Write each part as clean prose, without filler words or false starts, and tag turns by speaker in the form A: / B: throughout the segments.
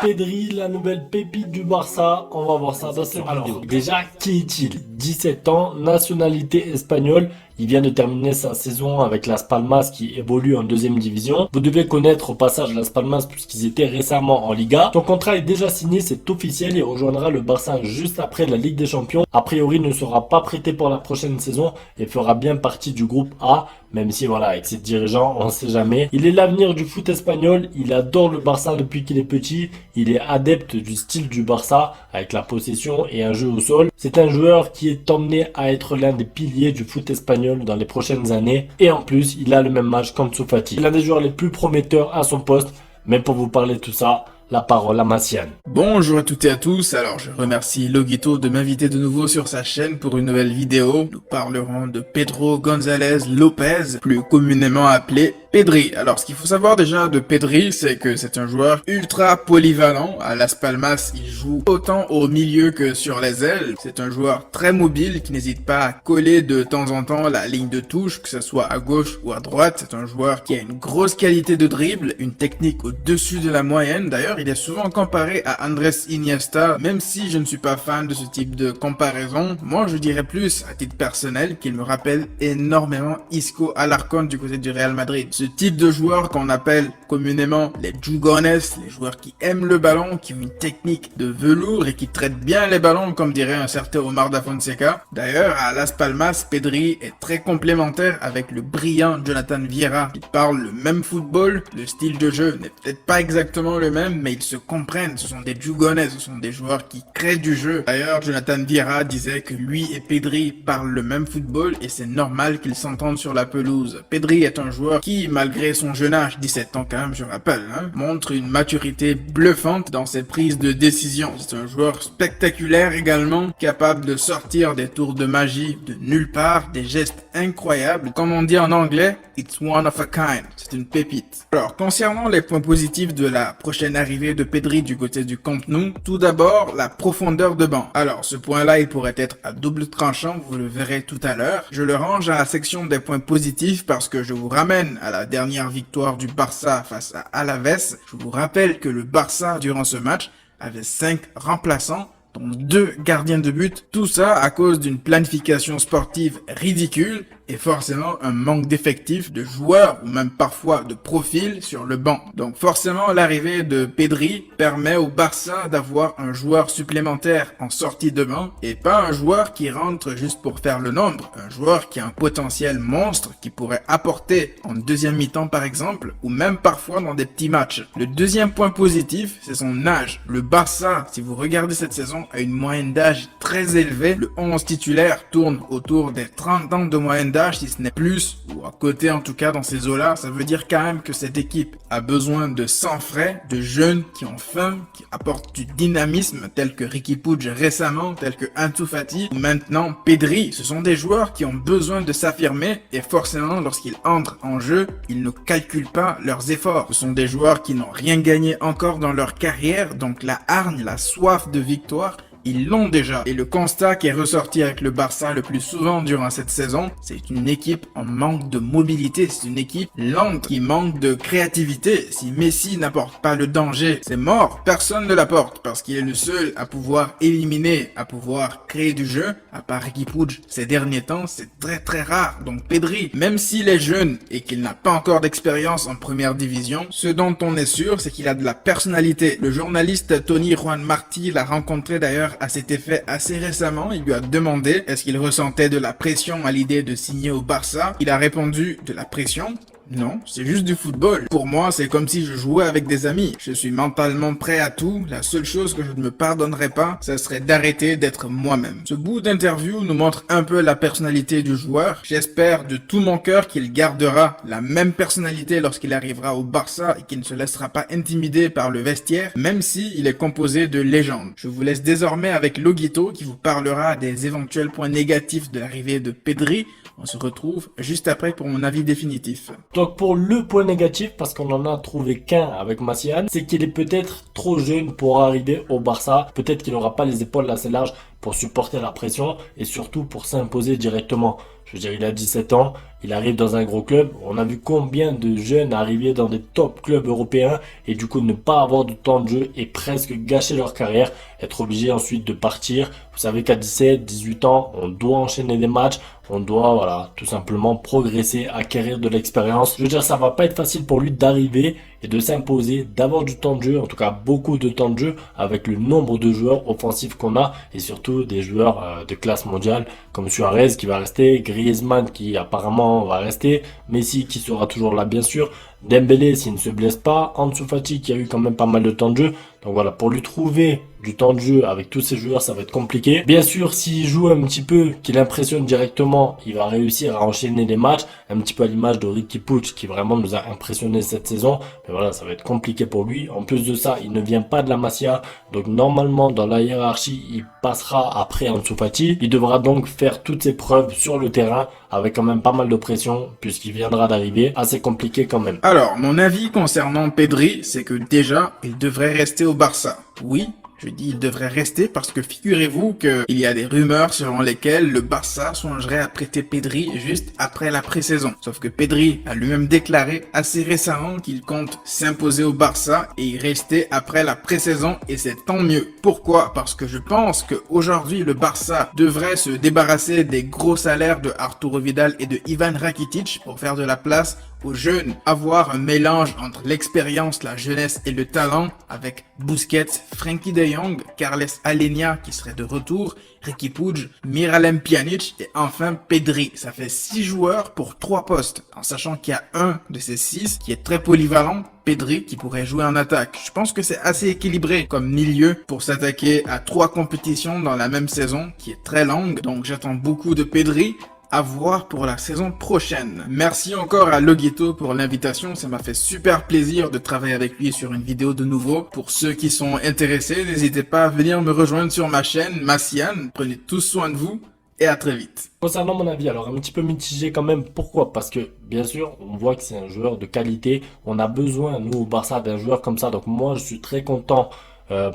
A: Pedri, la nouvelle pépite du Barça, on va voir ça dans cette vidéo. Déjà, qui est-il? 17 ans, nationalité espagnole. Il vient de terminer sa saison avec Las Palmas qui évolue en deuxième division. Vous devez connaître au passage Las Palmas puisqu'ils étaient récemment en Liga. Son contrat est déjà signé, c'est officiel. Il rejoindra le Barça juste après la Ligue des Champions. A priori, ne sera pas prêté pour la prochaine saison et fera bien partie du groupe A. Même si voilà, avec ses dirigeants, on ne sait jamais. Il est l'avenir du foot espagnol. Il adore le Barça depuis qu'il est petit. Il est adepte du style du Barça avec la possession et un jeu au sol. C'est un joueur qui est emmené à être l'un des piliers du foot espagnol dans les prochaines années. Et en plus, il a le même âge qu'Ansu Fati. L'un des joueurs les plus prometteurs à son poste. Mais pour vous parler de tout ça, la parole à Massiane.
B: Bonjour à toutes et à tous, alors je remercie Loguito de m'inviter de nouveau sur sa chaîne pour une nouvelle vidéo. Nous parlerons de Pedro González López, plus communément appelé Pedri. Alors ce qu'il faut savoir déjà de Pedri, c'est que c'est un joueur ultra polyvalent. À Las Palmas, il joue autant au milieu que sur les ailes. C'est un joueur très mobile qui n'hésite pas à coller de temps en temps la ligne de touche, que ce soit à gauche ou à droite. C'est un joueur qui a une grosse qualité de dribble, une technique au-dessus de la moyenne. D'ailleurs, il est souvent comparé à Andrés Iniesta, même si je ne suis pas fan de ce type de comparaison. Moi, je dirais plus, à titre personnel, qu'il me rappelle énormément Isco Alarcón du côté du Real Madrid. Ce type de joueur qu'on appelle communément les jugones, les joueurs qui aiment le ballon, qui ont une technique de velours et qui traitent bien les ballons, comme dirait un certain Omar da Fonseca. D'ailleurs, à Las Palmas, Pedri est très complémentaire avec le brillant Jonathan Viera. Ils parlent le même football, le style de jeu n'est peut-être pas exactement le même, mais ils se comprennent, ce sont des jugones, ce sont des joueurs qui créent du jeu. D'ailleurs, Jonathan Viera disait que lui et Pedri parlent le même football et c'est normal qu'ils s'entendent sur la pelouse. Pedri est un joueur qui, malgré son jeune âge, 17 ans quand même, je rappelle, montre une maturité bluffante dans ses prises de décision. C'est un joueur spectaculaire également, capable de sortir des tours de magie de nulle part, des gestes incroyables. Comme on dit en anglais, it's one of a kind. C'est une pépite. Alors, concernant les points positifs de la prochaine arrivée de Pedri du côté du Camp Nou, tout d'abord, la profondeur de banc. Alors, ce point-là, il pourrait être à double tranchant, vous le verrez tout à l'heure. Je le range à la section des points positifs parce que je vous ramène à la dernière victoire du Barça face à Alaves. Je vous rappelle que le Barça, durant ce match, avait 5 remplaçants, dont 2 gardiens de but. Tout ça à cause d'une planification sportive ridicule et forcément un manque d'effectifs, de joueurs ou même parfois de profils sur le banc. Donc forcément l'arrivée de Pedri permet au Barça d'avoir un joueur supplémentaire en sortie de banc et pas un joueur qui rentre juste pour faire le nombre, un joueur qui a un potentiel monstre qui pourrait apporter en deuxième mi-temps par exemple ou même parfois dans des petits matchs. Le deuxième point positif, c'est son âge. Le Barça, si vous regardez cette saison, a une moyenne d'âge très élevée. Le 11 titulaire tourne autour des 30 ans de moyenne d'âge, si ce n'est plus, ou à côté en tout cas dans ces eaux-là. Ça veut dire quand même que cette équipe a besoin de sang frais, de jeunes qui ont faim, qui apportent du dynamisme, tels que Riqui Puig récemment, tels que Ansu Fati, ou maintenant Pedri. Ce sont des joueurs qui ont besoin de s'affirmer et forcément lorsqu'ils entrent en jeu, ils ne calculent pas leurs efforts. Ce sont des joueurs qui n'ont rien gagné encore dans leur carrière, donc la hargne, la soif de victoire, ils l'ont déjà. Et le constat qui est ressorti avec le Barça le plus souvent durant cette saison, c'est une équipe en manque de mobilité, c'est une équipe lente qui manque de créativité. Si Messi n'apporte pas le danger, c'est mort. Personne ne l'apporte parce qu'il est le seul à pouvoir éliminer, à pouvoir créer du jeu. À part Riqui Puig, ces derniers temps, c'est très rare. Donc Pedri, même s'il est jeune et qu'il n'a pas encore d'expérience en première division, ce dont on est sûr, c'est qu'il a de la personnalité. Le journaliste Tony Juan Martí l'a rencontré d'ailleurs à cet effet assez récemment. Il lui a demandé est-ce qu'il ressentait de la pression à l'idée de signer au Barça. Il a répondu de la pression? Non, c'est juste du football. Pour moi, c'est comme si je jouais avec des amis. Je suis mentalement prêt à tout. La seule chose que je ne me pardonnerais pas, ce serait d'arrêter d'être moi-même. Ce bout d'interview nous montre un peu la personnalité du joueur. J'espère de tout mon cœur qu'il gardera la même personnalité lorsqu'il arrivera au Barça et qu'il ne se laissera pas intimider par le vestiaire, même si il est composé de légendes. Je vous laisse désormais avec Loguito qui vous parlera des éventuels points négatifs de l'arrivée de Pedri. On se retrouve juste après pour mon avis définitif.
A: Donc pour le point négatif, parce qu'on en a trouvé qu'un avec Massiane, c'est qu'il est peut-être trop jeune pour arriver au Barça. Peut-être qu'il n'aura pas les épaules assez larges pour supporter la pression et surtout pour s'imposer directement. Je veux dire, il a 17 ans, il arrive dans un gros club. On a vu combien de jeunes arriver dans des top clubs européens et du coup ne pas avoir de temps de jeu et presque gâcher leur carrière, être obligé ensuite de partir. Vous savez qu'à 17, 18 ans, on doit enchaîner des matchs, on doit, voilà, tout simplement progresser, acquérir de l'expérience. Je veux dire, ça va pas être facile pour lui d'arriver et de s'imposer, d'avoir du temps de jeu, en tout cas beaucoup de temps de jeu avec le nombre de joueurs offensifs qu'on a et surtout des joueurs de classe mondiale comme Suarez qui va rester, Griezmann qui apparemment va rester, Messi qui sera toujours là bien sûr, Dembélé s'il ne se blesse pas, Ansu Fati qui a eu quand même pas mal de temps de jeu. Donc voilà, pour lui trouver du temps de jeu avec tous ces joueurs, ça va être compliqué. Bien sûr, s'il joue un petit peu, qu'il impressionne directement, il va réussir à enchaîner les matchs, un petit peu à l'image de Riqui Puig qui vraiment nous a impressionné cette saison. Mais voilà, ça va être compliqué pour lui. En plus de ça, il ne vient pas de la Masia, donc normalement dans la hiérarchie, il passera après Ansu Fati. Il devra donc faire toutes ses preuves sur le terrain avec quand même pas mal de pression puisqu'il viendra d'arriver. Assez compliqué quand même.
B: Alors, mon avis concernant Pedri, c'est que déjà, il devrait rester au Barça. Oui, je dis il devrait rester parce que figurez-vous qu'il y a des rumeurs selon lesquelles le Barça songerait à prêter Pedri juste après la pré-saison. Sauf que Pedri a lui-même déclaré assez récemment qu'il compte s'imposer au Barça et y rester après la pré-saison et c'est tant mieux. Pourquoi? Parce que je pense qu'aujourd'hui le Barça devrait se débarrasser des gros salaires de Arturo Vidal et de Ivan Rakitic pour faire de la place aux jeunes, avoir un mélange entre l'expérience, la jeunesse et le talent avec Busquets, Frenkie de Jong, Carles Alenia qui serait de retour, Riqui Puig, Miralem Pjanic et enfin Pedri. Ça fait 6 joueurs pour 3 postes, en sachant qu'il y a un de ces 6 qui est très polyvalent, Pedri, qui pourrait jouer en attaque. Je pense que c'est assez équilibré comme milieu pour s'attaquer à 3 compétitions dans la même saison qui est très longue, donc j'attends beaucoup de Pedri. À voir pour la saison prochaine. Merci encore à Loguito pour l'invitation, ça m'a fait super plaisir de travailler avec lui sur une vidéo de nouveau. Pour ceux qui sont intéressés, n'hésitez pas à venir me rejoindre sur ma chaîne, Massian. Prenez tous soin de vous et à très vite.
A: Concernant mon avis, alors un petit peu mitigé quand même. Pourquoi? Parce que bien sûr, on voit que c'est un joueur de qualité. On a besoin, nous au Barça, d'un joueur comme ça. Donc moi, je suis très content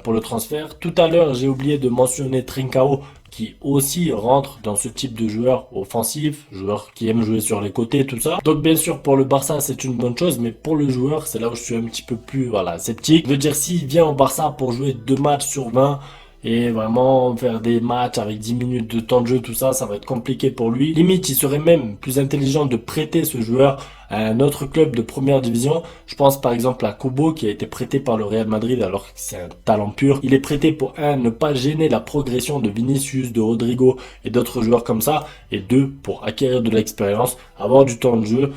A: pour le transfert. Tout à l'heure, j'ai oublié de mentionner Trincao qui aussi rentre dans ce type de joueur offensif, joueur qui aime jouer sur les côtés, tout ça. Donc bien sûr pour le Barça c'est une bonne chose, mais pour le joueur c'est là où je suis un petit peu plus sceptique. Je veux dire, s'il vient au Barça pour jouer 2 matchs sur 20 et vraiment faire des matchs avec 10 minutes de temps de jeu, tout ça, ça va être compliqué pour lui. Limite, il serait même plus intelligent de prêter ce joueur à un autre club de première division. Je pense par exemple à Kubo qui a été prêté par le Real Madrid alors que c'est un talent pur. Il est prêté pour ne pas gêner la progression de Vinicius, de Rodrigo et d'autres joueurs comme ça. Et 2, pour acquérir de l'expérience, avoir du temps de jeu.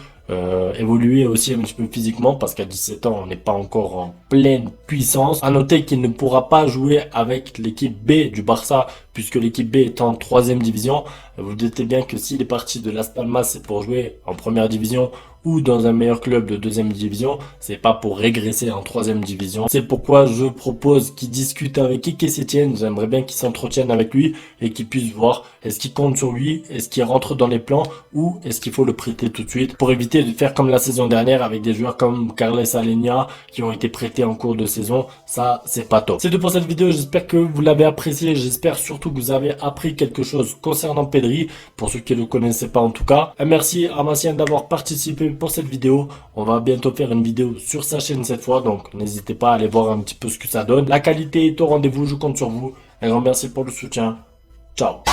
A: Évoluer aussi un petit peu physiquement parce qu'à 17 ans on n'est pas encore en pleine puissance. À noter qu'il ne pourra pas jouer avec l'équipe B du Barça puisque l'équipe B est en 3e division. Vous doutez bien que s'il est parti de Las Palmas c'est pour jouer en première division ou dans un meilleur club de 2e division, c'est pas pour régresser en 3e division. C'est pourquoi je propose qu'il discute avec Quique Sétienne. J'aimerais bien qu'il s'entretienne avec lui et qu'il puisse voir est-ce qu'il compte sur lui, est-ce qu'il rentre dans les plans ou est-ce qu'il faut le prêter tout de suite pour éviter de faire comme la saison dernière avec des joueurs comme Carles Alenia qui ont été prêtés en cours de saison. Ça, c'est pas top. C'est tout pour cette vidéo. J'espère que vous l'avez apprécié. J'espère surtout que vous avez appris quelque chose concernant Pedri, pour ceux qui ne le connaissaient pas en tout cas. Un merci à Massien d'avoir participé pour cette vidéo. On va bientôt faire une vidéo sur sa chaîne cette fois, donc n'hésitez pas à aller voir un petit peu ce que ça donne. La qualité est au rendez-vous, je compte sur vous. Un grand merci pour le soutien. Ciao.